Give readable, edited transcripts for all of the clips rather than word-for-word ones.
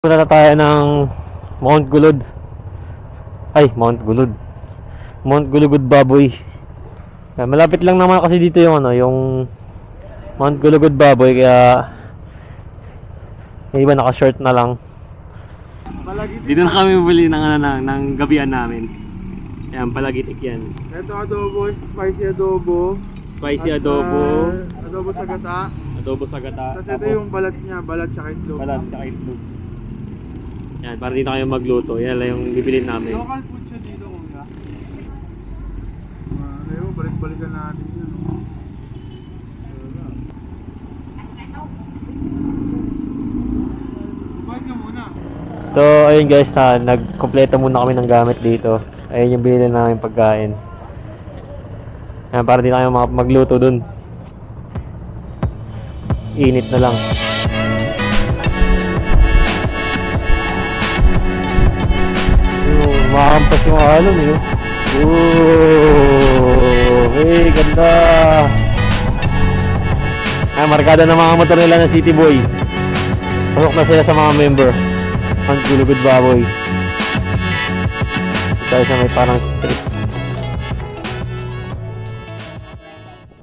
Punta na tayo ng Mount Gulod. Ay, Mount Gulod. Mount Gulugud Baboy. Malapit lang naman kasi dito yung yung Mount Gulugud Baboy, kaya yung iba naka-short na lang. Dito na kami bumili ng gabian namin. Ayan, palagitik yan. Ito adobo, spicy adobo. Spicy adobo. Adobo sa gata. Adobo sa gata. Tapos ito yung balat niya, balat tsaka itlog. Balat tsaka itlog. Yan, para dito kayo magluto. Yan lang yung bibilin namin. Local food siya dito, kuya. Ayaw, balik-balikan natin yun. Bakit ka muna? So, ayun guys, nagkompleto muna kami ng gamit dito. Ayun yung binili namin pagkain. Yan, para di na kayo magluto dun. Init na lang. Makampas yung alon eh. Hey, ganda. Markada ng mga motor nila ng City Boy. Pasok na sila sa mga member. Ang Gulugud Baboy. Dahil sa may parang street.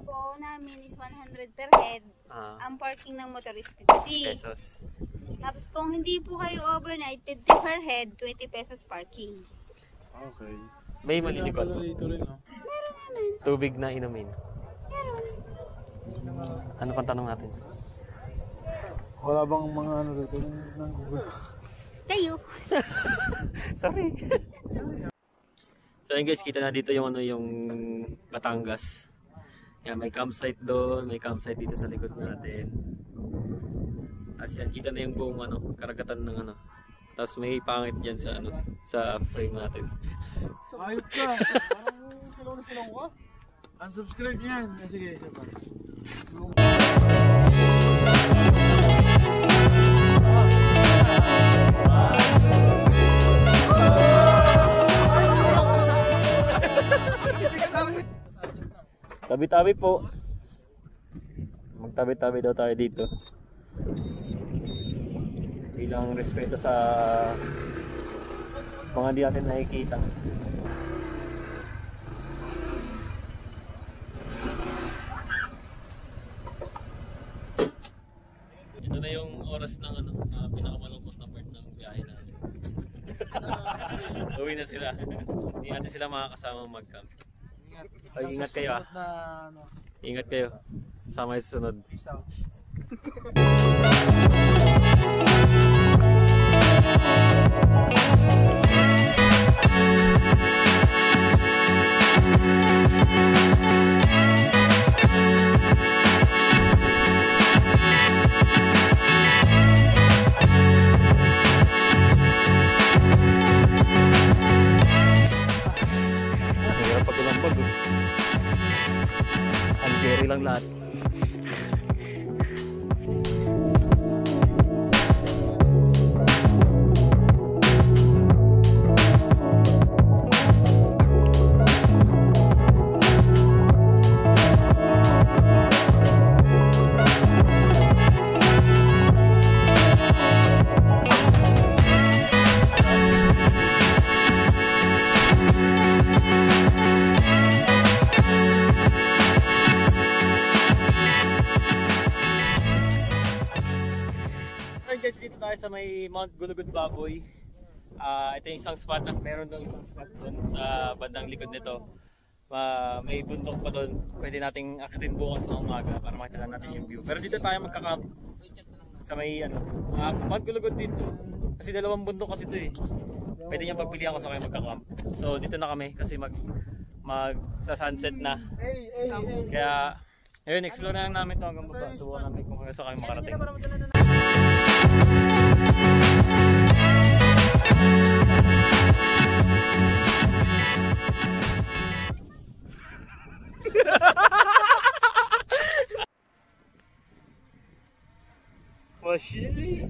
Po namin is 100 per head. Ang parking ng motor is 50 pesos. Tapos kung hindi po kayo overnight, 50 per head, 20 pesos parking. Okay. May malilikot. Meron naman. Tubig na inumin. Meron. Ano pang tanong natin? Wala bang mga ano dito ng Google? Kayo. Sorry. So ayun guys, kita na dito yung yung Batangas. Yan, may campsite doon, may campsite dito sa likod natin. As yan, kita na yung buong karagatan ng Tapos may pangit diyan sa sa frame natin. Ayot ka. Parang silong-silong ko. Unsubscribe yan. Sige, isa pa. Tabi-tabi po. Magtabi-tabi daw tayo dito. Bilang respeto sa mga di natin nakikita. Ito na yung oras ng pinakamalungkot na part ng biyahe natin. Uwi na sila. Hindi natin sila makakasama mag-camp. Ay, ingat kayo Ingat kayo. Sama sa sunod. Peace out. Lang lahat. Dito tayo sa may Mount Gulugud Baboy. Ito yung isang spot, nas meron doon isang spot doon sa bandang likod nito. May bundok pa doon. Pwede nating akitin bukas ng umaga para makita natin yung view. Pero dito tayo magka-camp sa may Mount Gulugud dito. Kasi dalawang bundok kasi ito eh. Pwede niyang pagpilihan kung saan kayo magka-camp. So dito na kami kasi sa sunset na. Kaya ayun, explore na lang namin ito hanggang baba. Subukan namin kung saan kayo makarating. Mashili.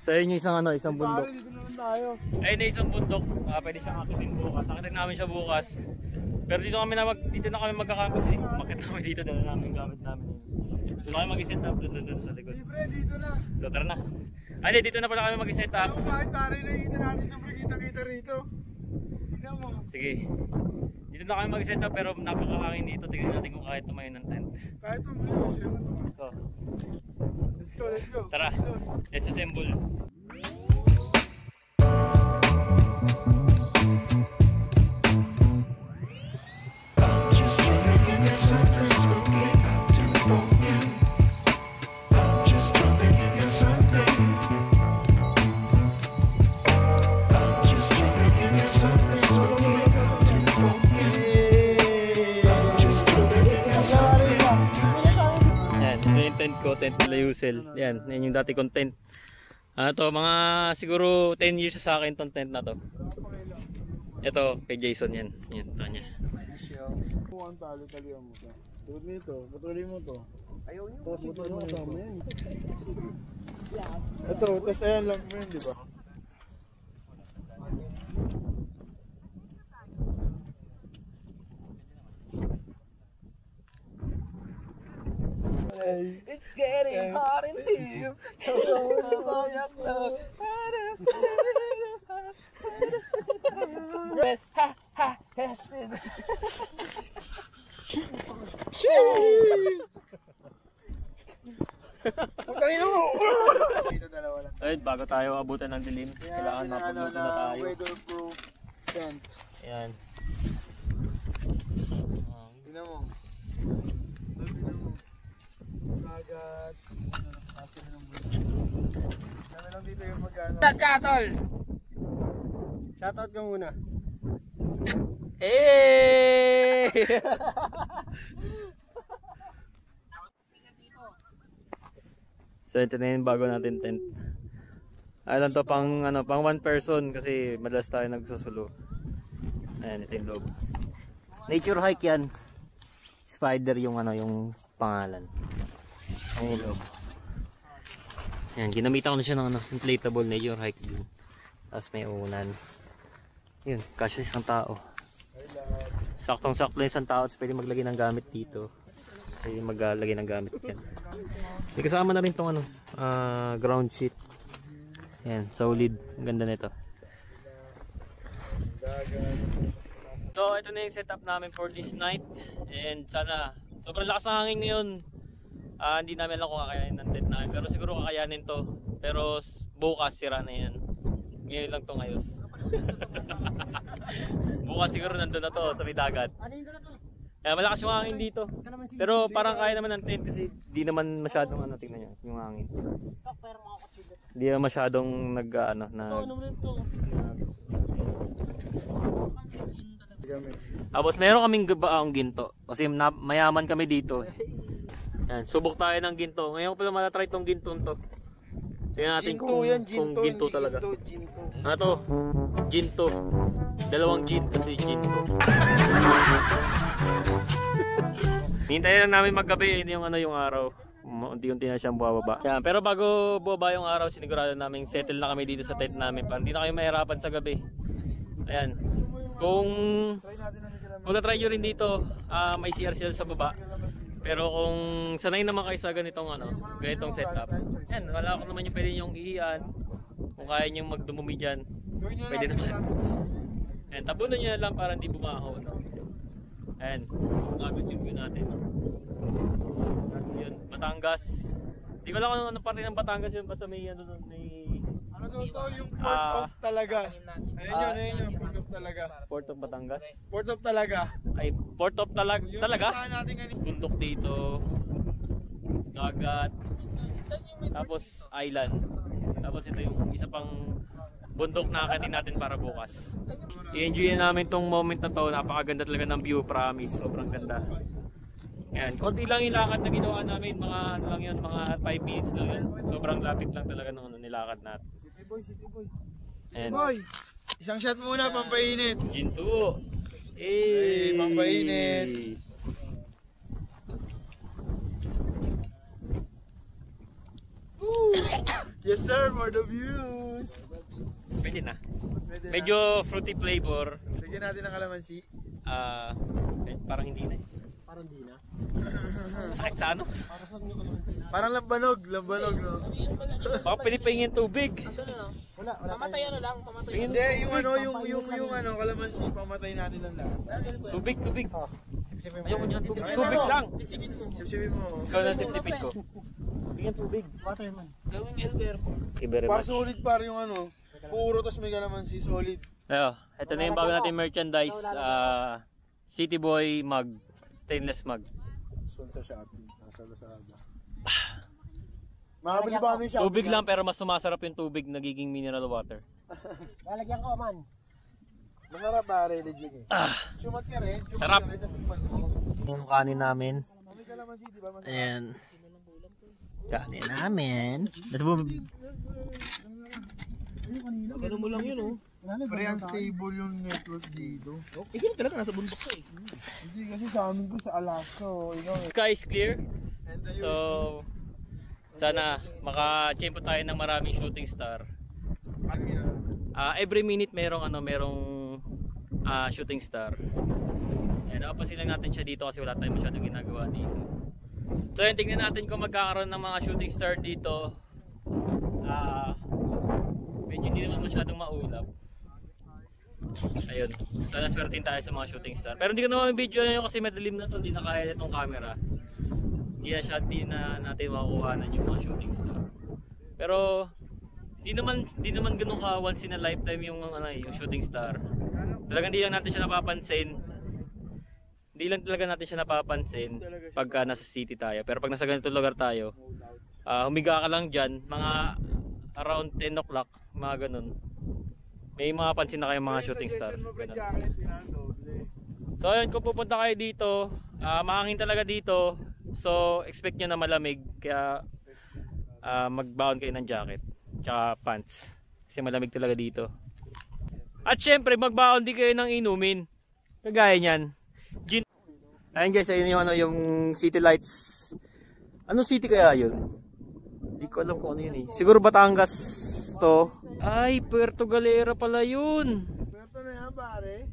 Sa inyo isang bundok. Dito naman tayo. Ayun na isang bundok. Pwede siyang akitin bukas. Akitin namin siya bukas. Pero dito na kami magkakampus eh. Umakit kami dito, dala namin gamit namin. Dito na kami mag-set up doon sa likod. Libre, dito na. So tara na. Ay, dito na pala kami mag-set up. Bakit pare nakikita natin yung kita rito? Tignan mo. Sige. Dito na kami mag-set up pero napakahangin dito. Tignan natin kung kahit tumayo ng tent. Kahit tumayo, siya na to. So, Let's go. tara. Let's assemble. Tent nila Yusel. Yan yung dati kong tent. Ano to, mga siguro 10 years sa akin tong tent na to. Ito kay Jason yan. Yan tanya. Kung tali-tali mo to. Tulad nito, patuloy mo to. Ayaw niyo. Tapos mo to kasama yan. Ito, tapos ayan lang mo yun, di ba? It's getting hot in here. Ayun, bago tayo abutan ng dilim, kailangan mapagluto na tayo. Weatherproof tent. Ayan. Tingnan mo. Dagat. Kami lang dito yung mag-ano. Nagkatol! Shoutout ka muna. Eh! So ito na yung bago natin tent. Alam to pang pang one person kasi madalas tayo nagsusulo. Ayan, ito yung loob. Nature hike yan. Spider yung yung pangalan. Ayan yung loob. Ayan, ginamitan ko na siya ng inflatable nature hike din. Tapos may unan. Yun, kasya isang tao. Saktong-sakto yung isang tao, pwede maglagay ng gamit dito. Pwede maglagay ng gamit yan. May kasama na rin itong ground sheet. Yan, solid. Ang ganda nito. So, ito na yung setup namin for this night. And sana, sobrang lakas ng hangin ngayon. Hindi namin alam kung kakayanin ng tent namin. Pero siguro kakayanin to. Pero bukas sira na yan. Ngayon lang to ngayos. Bukas siguro nandun na to sa may dagat. Malakas yung hangin dito. Pero parang kaya naman ng tent kasi di naman masyadong tingnan nyo yung hangin. Di naman masyadong Tapos meron kaming baong ginto kasi mayaman kami dito. Yan, subok tayo ng ginto. Ngayon pala matatry tong ginto to. Tingnan natin kung ginto talaga. Ano to? Ginto. Dalawang gin kasi ginto. Hintayin lang namin maggabi yung yung araw. Unti-unti na siyang bumababa. Yan, pero bago bumaba yung araw, sinigurado namin settle na kami dito sa tent namin para hindi na kayo mahirapan sa gabi. Ayan. Kung try nyo rin dito, may CR sa baba. Pero kung sanay naman kayo sa ganitong ganitong setup, yan, wala ko naman yung pwede nyong iiyan. Kung kaya nyong magdumumi dyan, pwede naman. Ayan, tabunan nyo na lang para hindi bumaho. Ayan, agad yung view natin. Tapos yun, Batangas. Hindi ko lang kung ano parte ng Batangas yun, basta may ano daw to yung port of talaga. Ayun yun, port of talaga. Port of Batangas? Port of talaga. Ay, Port of talaga? Natin Bundok dito, dagat, tapos island. Tapos ito yung isa pang bundok na akatin natin para bukas. I-enjoy namin tong moment na to. Napakaganda talaga ng view, promise. Sobrang ganda. Ayan, konti lang yung lakad na ginawa namin. Mga lang yun, mga 5 minutes lang yun. Sobrang lapit lang talaga ng nilakad natin. City boy. Ayan. Boy, isang shot muna, pampainit. Ginto. Hey, pampainit. Yes sir, for the views. Pwede na. Pwede na. Medyo fruity flavor. Lagyan natin ng kalamansi. Parang hindi na. Parang di na. Sakit sa ano? Parang lambanog, no? Baka pwede pahingin tubig. Wala. Pamatay lang. Pahingin Hindi, yung kalamansi, pamatay natin ng lahat. tubig. Ayoko niya, tubig lang. Sipsipin mo. Ikaw na sipsipin ko. Pahingin tubig. Waterman. Gawing Elber. Thank you very Para much. solid par yung ano. Puro tas may kalamansi, solid. Ayo, ito na yung bago natin merchandise. City Boy mug. Stainless mug. Sunsa Shopee. Nasa Lazada. Makabili ba kami Shopee? Tubig lang pero mas sumasarap yung tubig, nagiging mineral water. Lalagyan ko man. Mangarap ba legit eh. Sumat ka rin. Sarap. Yung kanin namin. May kalamansi, di ba? Ayan. Kanin namin. Let's move. Ganun mo lang yun, oh. Pre, unstable yung network dito. Ikaw talaga nasa bundok ka eh. Hindi kasi sa amin ko sa Alaska. Sky is clear. So, sana maka-champo tayo ng maraming shooting star. Every minute merong shooting star. Yan, napapansin lang natin siya dito kasi wala tayong masyadong ginagawa dito. So yun, tingnan natin kung magkakaroon ng mga shooting star dito. Medyo hindi naman masyadong maulap. Ayun, sana swertin tayo sa mga shooting star. Pero hindi ko naman video na yun kasi madilim na to, hindi na kaya itong camera. Hindi na natin makukuhanan yung mga shooting star. Pero hindi naman ganun ka once in a lifetime yung shooting star. Talagang hindi lang natin siya napapansin. Hindi lang talaga natin siya napapansin pagka nasa city tayo. Pero pag nasa ganitong lugar tayo, humiga ka lang dyan, mga around 10 o'clock, mga ganun. May mga pansin na kayong mga shooting star. Ganun. So ayun, kung pupunta kayo dito, mahangin talaga dito. So expect nyo na malamig. Kaya magbaon kayo ng jacket tsaka pants. Kasi malamig talaga dito. At syempre magbaon din kayo ng inumin. Kagaya nyan. Ayun guys, ayun yung city lights. Anong city kaya yun? Hindi ko alam kung ano yun eh. Siguro Batangas to. Ay, Puerto Galera pala yun. Puerto na yan, pare.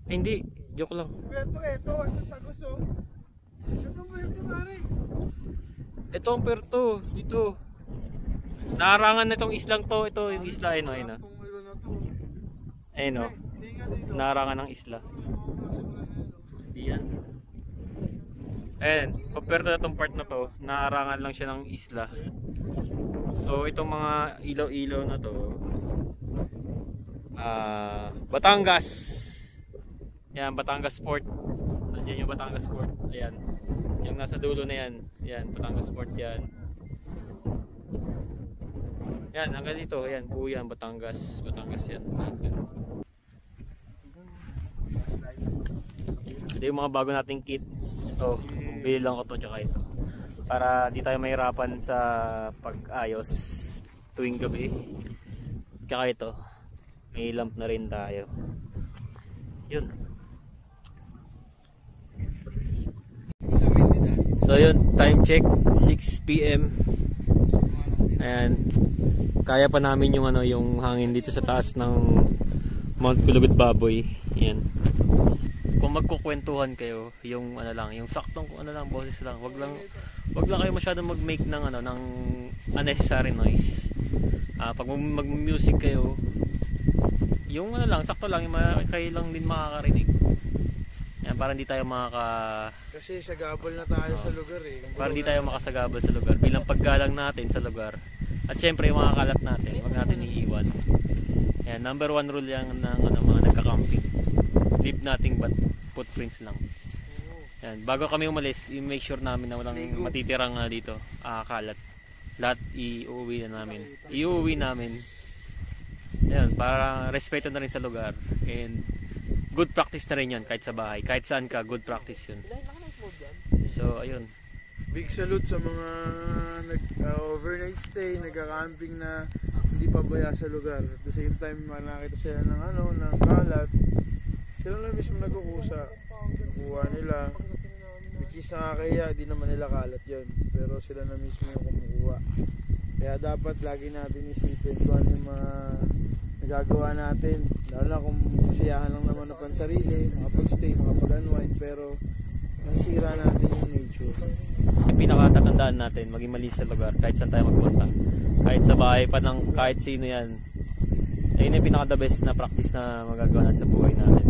Ay, hindi, joke lang. Puerto, ito Tagos, oh. Ito Puerto, pare. Ito ang Puerto, dito. Naarangan na itong islang to. Ito yung isla, ayun o. Ayun o. Naarangan ng isla. Yan. Ayan, paperto na itong part na to, naarangan lang siya ng isla. So itong mga ilaw-ilaw na to, Batangas. Yan, Batangas Port. Nandiyan yung Batangas Port. Ayan. Yung nasa dulo na yan. Yan, Batangas Port yan. Yan, hanggang dito. Ayan, buo yan, Batangas. Batangas yan. Ito yung mga bago nating kit. Ito, bili lang ko to tsaka ito. Para di tayo mahirapan sa pag-ayos tuwing gabi. Tsaka ito, may lamp na rin tayo. Yun. So yun, time check 6 PM. Ayan. Kaya pa namin yung yung hangin dito sa taas ng Mount Kulugod Baboy. Ayan. Kung magkukwentuhan kayo, yung yung saktong boses lang. Wag lang kayo masyadong mag-make ng ng unnecessary noise. Pag mag-music kayo, yung sakto lang, kayo lang din makakarinig. Yan, para hindi tayo kasi sagabal na tayo sa lugar eh. Para hindi tayo makasagabal sa lugar bilang paggalang natin sa lugar. At syempre yung mga kalat natin, wag natin iiwan. Yan, number 1 rule yan ng mga nagka-camping. Leave nothing but footprints lang. Yan, bago kami umalis, i-make sure namin na walang matitirang dito, kalat. Lahat iuwi namin. Yan, para respeto na rin sa lugar. And good practice na rin yan kahit sa bahay. Kahit saan ka, good practice yun. So, ayun. Big salute sa mga overnight stay, nagka-camping na hindi pabaya sa lugar. At the same time, nakita sila ng kalat. Sila lang mismo nagkukusa. Kukuha nila. Which is nakakahiya, di naman nila kalat yun. Pero sila na mismo yung kumukuha. Kaya dapat lagi natin isipin kung ano yung mga nagagawa natin. Lalo na kung masiyahan lang naman na pansarili, makapag-stay, makapag-unwind, pero nasira natin yung nature. Yung pinakatatandaan natin, maging malinis sa lugar kahit saan tayo magpunta. Kahit sa bahay pa ng kahit sino yan. Ayun yung pinaka the best na practice na magagawa natin sa buhay natin.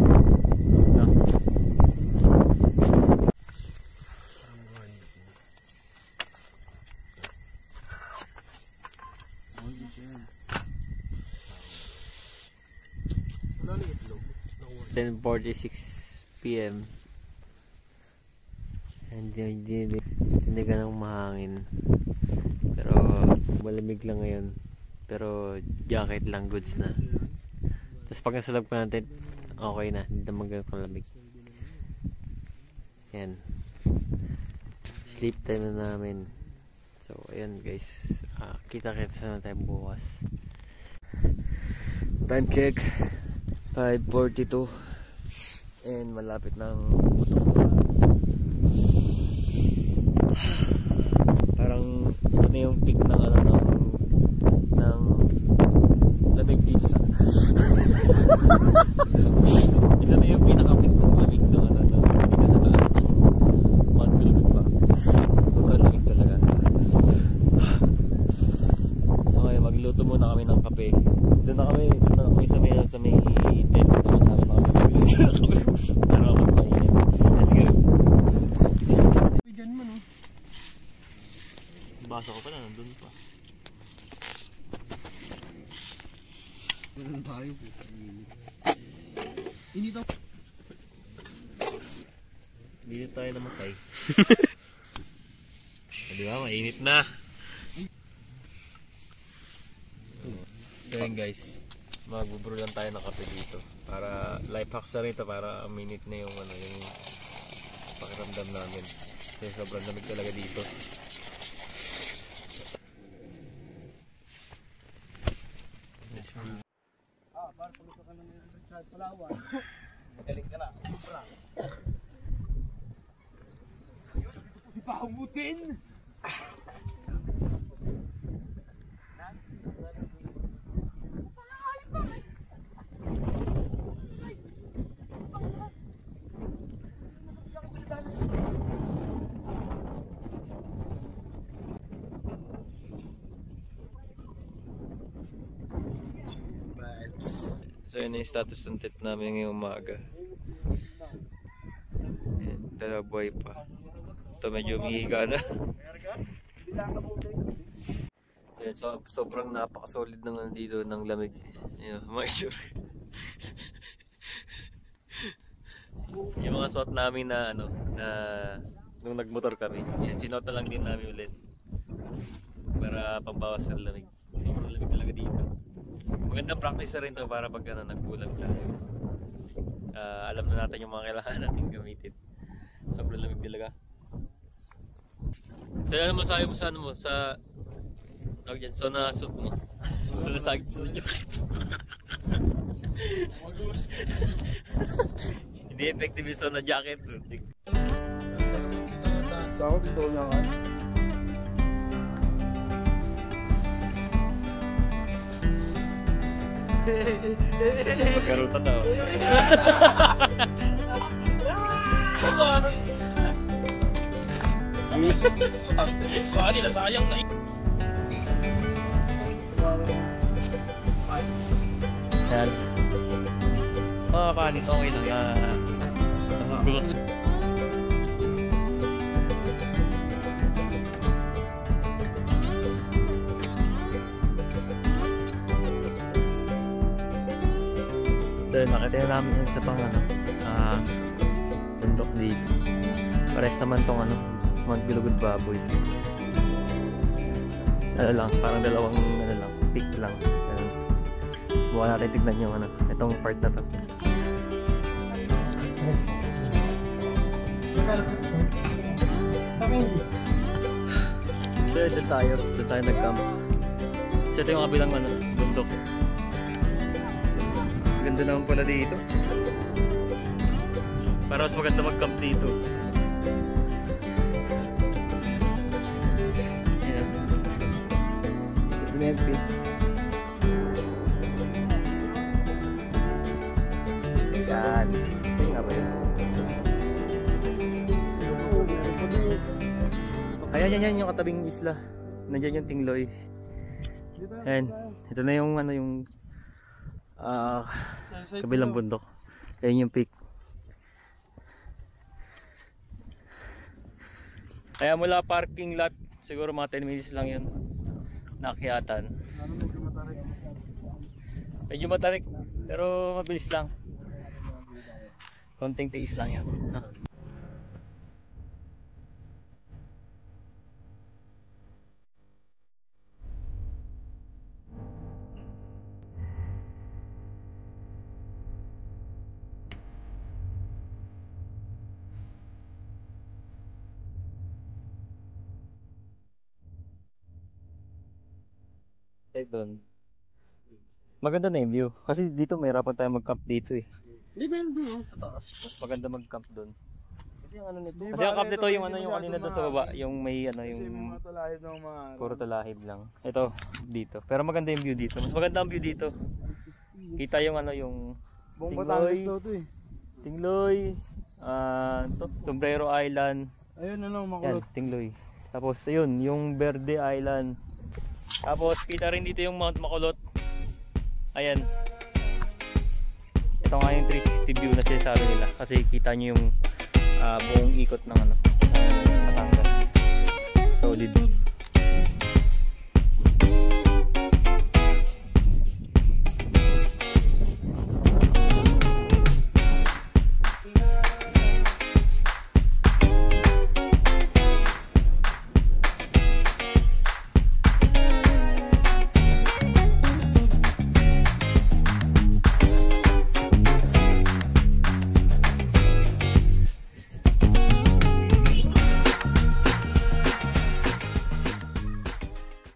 No? PM and hindi ka nang mahangin, pero malamig lang ngayon, pero jacket lang goods na. Tapos pag nasa loob pa natin, okay na, hindi naman ganun kalamig. Yan, sleep time na namin. So ayan guys, kita-kita na tayo bukas. Time check 5:42 and malapit ng parang ito na yung peak ng ng lamig dito sa ito na yung pinaka peak ng lamig ng dito sa taas ng Mount Gulugud pa. Sobrang lamig talaga. So ngayon magluto muna kami ng kape. Doon na kami sa may tent na kasama na kami. Para magpainit. Let's go. Diyan mo, no? Basa ko pa na, nandun pa. Walang tayo po. Init ako. Hindi tayo namatay. Di ba? Mainit na. So yun guys, magbubrew lang tayo ng kape dito. Para life hacks na rin ito, para minute na yung yung pakiramdam namin. Kasi sobrang lamig talaga dito. Let's go. Para pagluto ka ng Richard Palawan. Magaling ka na. Sobra. Si Pahumutin! So yun yung status ng tent namin ngayong umaga. Dala buhay pa. Ito medyo umihiga na. Ayan, so, sobrang napaka-solid ng dito ng lamig. Ayan, mga sure. Yung mga suot namin na na nung nagmotor kami. Ayan, sinuot na lang din namin ulit. Para pambawas ng lamig. Sobrang lamig talaga dito. Magandang practice na rin to para pag nagbulag tayo. Alam na natin yung mga kailangan natin gamitin. Sobrang lamig talaga. So ano masabi mo sa sa tawag dyan, so na suit mo. So nasagit sa jacket. Hindi effective yung so na jacket. Ako dito lang ka. Pagkarutan daw. Baka nila sayang na Yan. Kanin okay lang yan. Dahil nakita namin yung sa pang bundok dito. Pares naman tong Mount Gulugud baboy. Lang, parang dalawang lang, peak lang. Buka natin tignan yung itong part na to. So doon tayo nag-camp. So ito yung kabilang bundok. Ganda naman pala dito. Para mas maganda mag-camp dito. Ayan. Ito na yung peak. Ayan, yung katabing isla. Nandiyan yung Tingloy. Ayan, ito na yung ano yung kabilang bundok. Ayan yung peak. Kaya mula parking lot, siguro mga 10 minutes lang yun. Naakyatan. Medyo matarik, pero mabilis lang. Konting tiis lang yan. Doon. Maganda na yung view. Kasi dito may hirapan tayo mag-camp dito eh. Hindi meron doon. Mas maganda mag-camp doon. Kasi ang camp nito yung ano yung kanina doon sa baba, yung may ano yung mga talahib ng mga puro talahib lang. Ito dito. Pero maganda yung view dito. Mas maganda ang view dito. Kita yung ano yung buong Tingloy. Batangas daw to eh. Tingloy, Sombrero Island. Ayun ano Yan, makulot. Tingloy. Tapos ayun, yung Verde Island. Tapos kita rin dito yung Mount Makulot. Ayan. Ito nga yung 360 view na sinasabi nila. Kasi kita nyo yung buong ikot ng ano, Batangas. Solid.